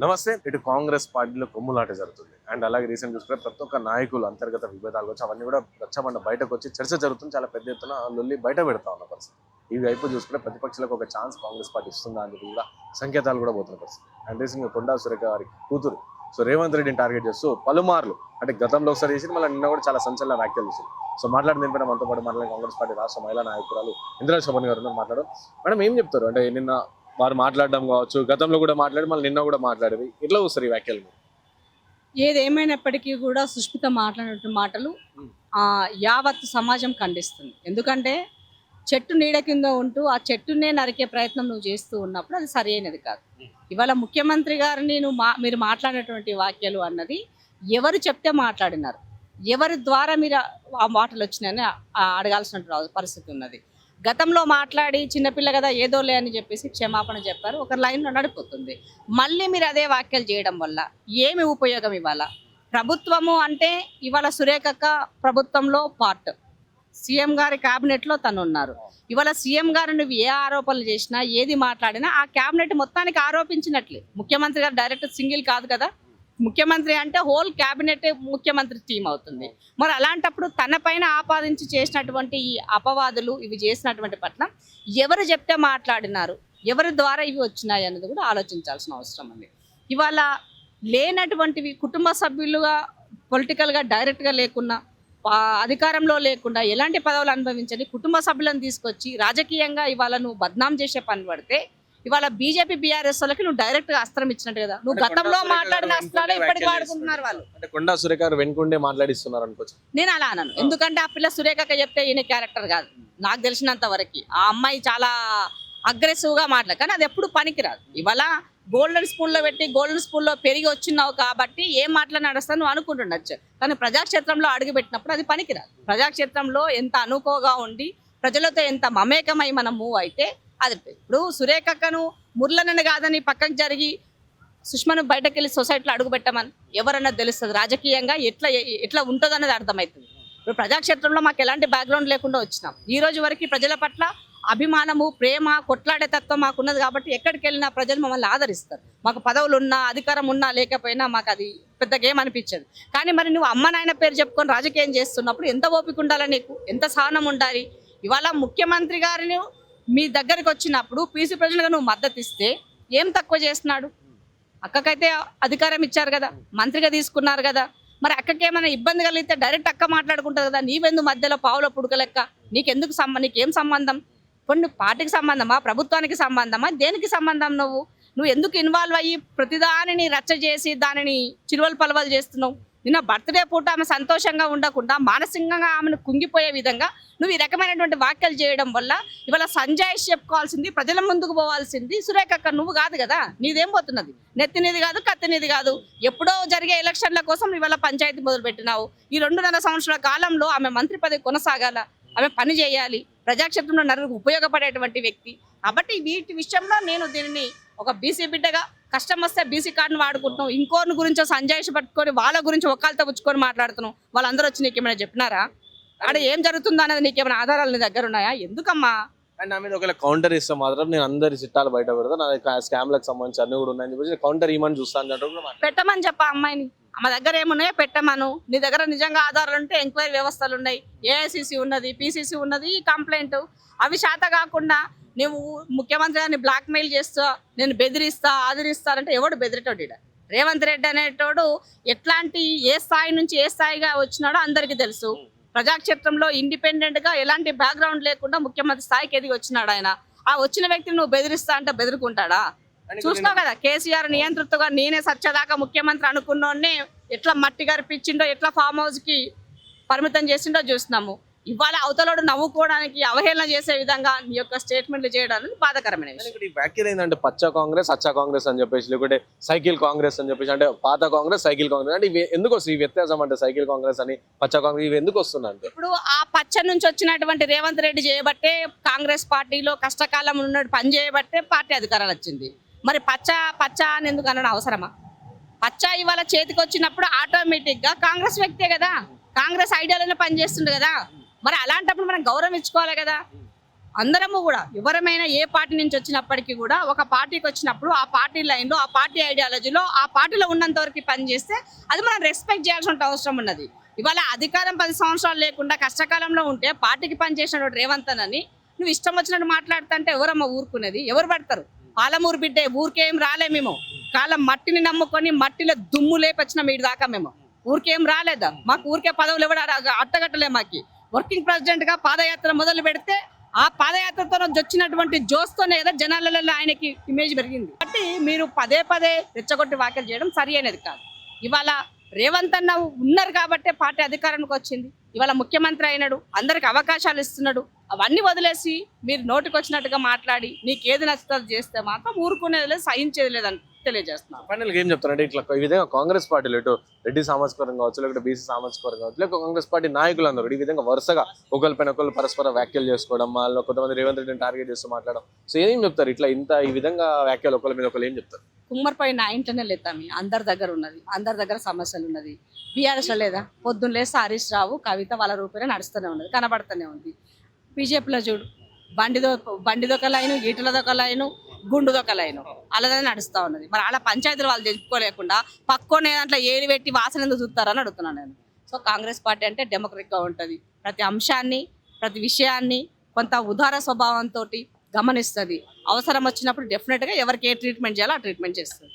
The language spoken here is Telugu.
నమస్తే. ఇటు కాంగ్రెస్ పార్టీలో కొమ్ములాట జరుగుతుంది. అండ్ అలాగే రీసెంట్ చూసుకుంటే ప్రతి ఒక్క నాయకులు అంతర్గత విభేదాలు వచ్చి అవన్నీ కూడా రచ్చబండ బయటకు వచ్చి చర్చ జరుగుతుంది. చాలా పెద్ద ఎత్తున లొల్లి బయట పెడతా ఉన్న పరిస్థితి. ఈ వైపు చూసుకుంటే ప్రతిపక్షాలకు ఒక ఛాన్స్ కాంగ్రెస్ పార్టీ ఇస్తుందా అని కూడా సంకేతాలు కూడా పోతున్న పరిస్థితి. అండ్ రీసెంట్గా కొండా సురేఖ గారి కూతురు రేవంత్ రెడ్డిని టార్గెట్ చేస్తూ పలుమార్లు అంటే గతంలో ఒకసారి చేసి మళ్ళీ నిన్న కూడా చాలా సంచలన వ్యాఖ్యలు చేసింది. మాట్లాడిన దీనిపైన మనతో పాటు మాట్లాడిన కాంగ్రెస్ పార్టీ రాష్ట్ర మహిళా నాయకురాలు ఇందిరా శోభన్ గారు మాట్లాడడం. మేడం ఏం చెప్తారు? అంటే నిన్న వారు మాట్లాడడం కావచ్చు, గతంలో కూడా మాట్లాడి మళ్ళీ నిన్న కూడా మాట్లాడేది, ఎట్లా చూస్తారు ఈ వ్యాఖ్యలు? ఏదేమైనప్పటికీ కూడా సుష్మిత మాట్లాడిన మాటలు యావత్ సమాజం ఖండిస్తుంది. ఎందుకంటే చెట్టు నీడ కింద ఉంటూ ఆ చెట్టునే నరికే ప్రయత్నం నువ్వు చేస్తూ ఉన్నప్పుడు అది సరైనది కాదు. ఇవాళ ముఖ్యమంత్రి గారిని మీరు మాట్లాడినటువంటి వాక్యాలు అన్నది ఎవరు చెప్తే మాట్లాడినారు, ఎవరి ద్వారా మీరు ఆ మాటలు వచ్చినాయని అడగాల్సిన పరిస్థితి ఉన్నది. గతంలో మాట్లాడి చిన్నపిల్ల కదా ఏదోలే అని చెప్పేసి క్షమాపణ చెప్పారు, ఒక లైన్లో నడిపోతుంది. మళ్ళీ మీరు అదే వ్యాఖ్యలు చేయడం వల్ల ఏమి ఉపయోగం? ఇవాళ ప్రభుత్వము అంటే ఇవాళ సురేఖక్క ప్రభుత్వంలో పార్ట్, సీఎం గారి క్యాబినెట్లో తను ఉన్నారు. ఇవాళ సీఎం గారు నువ్వు ఏ ఆరోపణలు చేసినా ఏది మాట్లాడినా ఆ క్యాబినెట్ మొత్తానికి ఆరోపించినట్లే. ముఖ్యమంత్రి గారు డైరెక్ట్ సింగిల్ కాదు కదా, ముఖ్యమంత్రి అంటే హోల్ క్యాబినెట్ ముఖ్యమంత్రి టీం అవుతుంది. మరి అలాంటప్పుడు తన పైన ఆపాదించి చేసినటువంటి ఈ అపవాదులు ఇవి చేసినటువంటి పట్ల ఎవరు చెప్తే మాట్లాడినారు, ఎవరి ద్వారా ఇవి వచ్చినాయి అన్నది కూడా ఆలోచించాల్సిన అవసరం ఉంది. ఇవాళ లేనటువంటివి కుటుంబ సభ్యులుగా పొలిటికల్గా డైరెక్ట్గా లేకున్నా అధికారంలో లేకుండా ఎలాంటి పదవులు అనుభవించని కుటుంబ సభ్యులను తీసుకొచ్చి రాజకీయంగా ఇవాళ నువ్వు బద్నాం చేసే పని పడితే ఇవాళ బీజేపీ బీఆర్ఎస్ వాళ్ళకి నువ్వు డైరెక్ట్ గా అస్త్రం ఇచ్చినట్టు కదా. నువ్వు గతంలో మాట్లాడిన అస్త్రాలే ఇప్పటికి వాడుకుంటున్నారు వాళ్ళు. కొండా సురేఖ వెనుకుండే మాట్లాడిస్తున్నారు అనుకోవచ్చు. నేను అలా అన్నాను, ఎందుకంటే ఆ పిల్ల సురేఖకి చెప్తే ఈయన క్యారెక్టర్ కాదు. నాకు తెలిసినంత వరకు ఆ అమ్మాయి చాలా అగ్రెసివ్ గా మాట్లాడు, కానీ అది ఎప్పుడు పనికిరాదు. ఇవాళ గోల్డెన్ స్పూన్లో పెట్టి గోల్డెన్ స్పూన్లో పెరిగి వచ్చినావు కాబట్టి ఏం మాటలు నడుస్తాను నువ్వు అనుకుంటుండొచ్చు, కానీ ప్రజాక్షేత్రంలో అడుగుపెట్టినప్పుడు అది పనికిరాదు. ప్రజాక్షేత్రంలో ఎంత అనుకోగా ఉండి ప్రజలతో ఎంత మమేకమై మనం మూవ్ అయితే అది. ఇప్పుడు సురేఖక్కను మురళనని కాదని పక్కకు జరిగి సుష్మను బయటకు వెళ్ళి సొసైటీలో అడుగు పెట్టమని ఎవరన్నా తెలుస్తుంది. రాజకీయంగా ఎట్లా ఉంటుంది అన్నది అర్థమవుతుంది. ఇప్పుడు ప్రజాక్షేత్రంలో మాకు ఎలాంటి బ్యాక్గ్రౌండ్ లేకుండా వచ్చినాం. ఈ రోజు వరకు ప్రజల పట్ల అభిమానము, ప్రేమ, కొట్లాడే తత్వం మాకున్నది కాబట్టి ఎక్కడికి వెళ్ళినా ప్రజలు మమ్మల్ని ఆదరిస్తారు. మాకు పదవులు ఉన్నా అధికారం ఉన్నా లేకపోయినా మాకు అది పెద్దగా ఏమనిపించదు. కానీ మరి నువ్వు అమ్మ నాయన పేరు చెప్పుకొని రాజకీయం చేస్తున్నప్పుడు ఎంత ఓపిక ఉండాలి, నీకు ఎంత సహనం ఉండాలి? ఇవాళ ముఖ్యమంత్రి గారిని మీ దగ్గరికి వచ్చినప్పుడు పీసీ ప్రజలుగా నువ్వు మద్దతు ఇస్తే ఏం తక్కువ చేస్తున్నాడు? అక్కకైతే అధికారం ఇచ్చారు కదా, మంత్రిగా తీసుకున్నారు కదా, మరి అక్కకి ఏమైనా ఇబ్బంది కలిగితే డైరెక్ట్ అక్క మాట్లాడుకుంటుంది కదా. నీవెందుకు మధ్యలో పావులో పుడకలెక్క? నీకెందుకు నీకేం సంబంధం? కొన్ని పార్టీకి సంబంధమా, ప్రభుత్వానికి సంబంధమా, దేనికి సంబంధం? నువ్వు ఎందుకు ఇన్వాల్వ్ అయ్యి ప్రతిదానిని రచ్చ చేసి దానిని చిరువలు పలవలు చేస్తున్నావు? నిన్న బర్త్డే పూట ఆమె సంతోషంగా ఉండకుండా మానసికంగా ఆమెను కుంగిపోయే విధంగా నువ్వు ఈ రకమైనటువంటి వ్యాఖ్యలు చేయడం వల్ల ఇవాళ సంజాయిష్ చెప్పుకోవాల్సింది, ప్రజల ముందుకు పోవాల్సింది సురేఖక్క నువ్వు కాదు కదా. నీదేం పోతున్నది? నెత్తినిది కాదు, కత్తినిది కాదు. ఎప్పుడో జరిగే ఎలక్షన్ల కోసం ఇవాళ పంచాయతీ మొదలుపెట్టినావు. ఈ 2.5 సంవత్సరాల కాలంలో ఆమె మంత్రి పదవి కొనసాగాల, ఆమె పని చేయాలి, ప్రజాక్షేత్రంలో నలుగురికి ఉపయోగపడేటువంటి వ్యక్తి. కాబట్టి వీటి విషయంలో నేను దీనిని ఒక బీసీ బిడ్డగా కష్టం వస్తే బీసీ కార్డును వాడుకుంటున్నాం, ఇంకోరిని గురించి సంజాయిషి పట్టుకొని వాళ్ళ గురించి ఒక్కళ్ళతో పుచ్చుకొని మాట్లాడుతున్నాం. వాళ్ళందరూ వచ్చి నీకేమైనా చెప్పినారా? అక్కడ ఏం జరుగుతుందో అనేది నీకేమైనా ఆధారాలు నీ దగ్గర ఉన్నాయా? ఎందుకమ్మా? అండ్ నా మీద ఒకవేళ కౌంటర్ ఇస్తే మాత్రం నేను అందరి చిట్టాలు బయట పెడతా, నా స్కామ్లకు సంబంధించి అన్ని కూడా ఉన్నాయని చెప్పేసి కౌంటర్ ఇవ్వమని చూస్తాను. పెట్టమని చెప్పా అమ్మాయిని, ఆమె దగ్గర ఏమున్నాయో పెట్టమను. నీ దగ్గర నిజంగా ఆధారాలు ఉంటే ఎంక్వైరీ వ్యవస్థలు ఉన్నాయి, ఏఐసిసి ఉన్నది, పిసిసి ఉన్నది, కంప్లైంట్. అవి శాత కాకుండా నువ్వు ముఖ్యమంత్రి గారిని బ్లాక్మెయిల్ చేస్తా, నేను బెదిరిస్తా, ఆదరిస్తానంటే ఎవడు బెదిరేటోడు? రేవంత్ రెడ్డి అనేటోడు ఎట్లాంటి ఏ స్థాయి నుంచి ఏ స్థాయిగా వచ్చినాడో అందరికీ తెలుసు. ప్రజాక్షేత్రంలో ఇండిపెండెంట్గా ఎలాంటి బ్యాక్గ్రౌండ్ లేకుండా ముఖ్యమంత్రి స్థాయికి ఎదిగి వచ్చినాడు ఆయన. ఆ వచ్చిన వ్యక్తిని నువ్వు బెదిరిస్తా అంటే బెదురుకుంటాడా? చూస్తావు కదా, కేసీఆర్ నియంతృత్వగా నేనే సత్యదాకా ముఖ్యమంత్రి అనుకున్నోడిని ఎట్లా మట్టి గరిపించిండో, ఎట్లా ఫామ్ హౌస్కి పరిమితం చేసిండో చూస్తున్నాము. ఇవాళ అవతలోడు నవ్వుకోవడానికి అవహేళన చేసే విధంగా నీ యొక్క స్టేట్మెంట్లు చేయడానికి బాధాకరమైన విషయం. వ్యాఖ్యలు ఏంటంటే పచ్చ కాంగ్రెస్, అచ్చ కాంగ్రెస్ అని చెప్పేసి, లేకుంటే సైకిల్ కాంగ్రెస్ అని చెప్పేసి, అంటే పాత కాంగ్రెస్, సైకిల్ కాంగ్రెస్ అంటే ఇవి ఎందుకు వస్తుంది? ఈ వ్యత్యాసం అంటే సైకిల్ కాంగ్రెస్ అని పచ్చ కాంగ్రెస్ ఇవి ఎందుకు వస్తుందంటే, ఇప్పుడు ఆ పచ్చ నుంచి వచ్చినటువంటి రేవంత్ రెడ్డి చేయబట్టే కాంగ్రెస్ పార్టీలో కష్టకాలం ఉన్నట్టు పని చేయబట్టే పార్టీ అధికారాలు వచ్చింది. మరి పచ్చ అని ఎందుకు అనడం అవసరమా? పచ్చ ఇవాళ చేతికి వచ్చినప్పుడు ఆటోమేటిక్గా కాంగ్రెస్ వ్యక్తే కదా, కాంగ్రెస్ ఐడియాలోనే పనిచేస్తుంది కదా. మరి అలాంటప్పుడు మనం గౌరవం ఇచ్చుకోవాలి కదా. అందరము కూడా ఎవరమైనా ఏ పార్టీ నుంచి వచ్చినప్పటికీ కూడా ఒక పార్టీకి వచ్చినప్పుడు ఆ పార్టీ లైన్లో ఆ పార్టీ ఐడియాలజీలో ఆ పార్టీలో ఉన్నంత వరకు పనిచేస్తే అది మనం రెస్పెక్ట్ చేయాల్సిన అవసరం ఉన్నది. ఇవాళ అధికారం 10 సంవత్సరాలు లేకుండా కష్టకాలంలో ఉంటే పార్టీకి పనిచేసినటువంటి రేవంత్ అని నువ్వు ఇష్టం వచ్చినట్టు మాట్లాడుతుంటే ఎవరమ్మ ఊరుకునేది? ఎవరు పడతారు? పాలమూరు బిడ్డే, ఊరికేం రాలే మేము. కాలం మట్టిని నమ్ముకొని మట్టిలో దుమ్ము లేపొచ్చిన వీడి దాకా మేము ఊరికేం రాలేదా? మాకు ఊరికే పదవులు ఇవ్వడం అట్టగట్టలే. మాకి వర్కింగ్ ప్రెసిడెంట్ గా పాదయాత్ర మొదలు పెడితే ఆ పాదయాత్రతో వచ్చినటువంటి జోస్తోనే కదా జనాలలో ఆయనకి ఇమేజ్ పెరిగింది. కాబట్టి మీరు పదే పదే రెచ్చగొట్టి వ్యాఖ్యలు చేయడం సరి అనేది కాదు. ఇవాళ రేవంత్ అన్న ఉన్నారు కాబట్టే పార్టీ అధికారానికి వచ్చింది. ఇవాళ ముఖ్యమంత్రి అయినాడు, అందరికి అవకాశాలు ఇస్తున్నాడు. అవన్నీ వదిలేసి మీరు నోటికి వచ్చినట్టుగా మాట్లాడి నీకు ఏది నచ్చుతుంది చేస్తే మాత్రం ఊరుకునేది లేదు, సహించేది లేదని తెలియజేస్తున్నాను. ఫైనల్ గా ఏం చెప్తారంటే ఇట్లా ఈ విధంగా కాంగ్రెస్ పార్టీలు ఇటు రెడ్డి సామాజిక వర్గం కావచ్చు, లేకపోతే బీసీ సామాజిక వర్గం కావచ్చు, లేకపోతే కాంగ్రెస్ పార్టీ నాయకులు అందరూ ఈ విధంగా వరుసగా ఒకరిపైన ఒకరు పరస్పర వ్యాఖ్యలు చేసుకోవడం, వాళ్ళు కొంతమంది రేవంత్ రెడ్డిని టార్గెట్ చేస్తూ మాట్లాడడం, సో ఏం చెప్తారు? ఇట్లా ఈ విధంగా వ్యాఖ్యలు ఒకరి మీద ఒకరు ఏం చెప్తారు? కుమ్మరిపై నా ఇంటనే లేతామి అందరి దగ్గర ఉన్నది, అందరి దగ్గర సమస్యలు ఉన్నది. బీఆర్ఎస్లో లేదా? పొద్దున్న లేస్తే హరీష్ రావు కవిత వాళ్ళ రూపేణ నడుస్తూనే ఉన్నది, కనబడుతూనే ఉంది. బీజేపీలో చూడు, బండిదొక లైను, ఈటలదొక లైను, గుండుదొక లైను అలాగే నడుస్తూ ఉన్నది. మరి అలా పంచాయతీలు వాళ్ళు తెలుసుకోలేకుండా పక్కోనే దాంట్లో ఏది పెట్టి వాసన ఎందుకు చూస్తారని అడుగుతున్నాను నేను. సో కాంగ్రెస్ పార్టీ అంటే డెమోక్రటిక్గా ఉంటుంది. ప్రతి అంశాన్ని ప్రతి విషయాన్ని కొంత ఉదార స్వభావంతో గమనిస్తుంది. అవసరం వచ్చినప్పుడు డెఫినెట్గా ఎవరికి ఏ ట్రీట్మెంట్ చేయాలో ఆ ట్రీట్మెంట్ చేస్తుంది.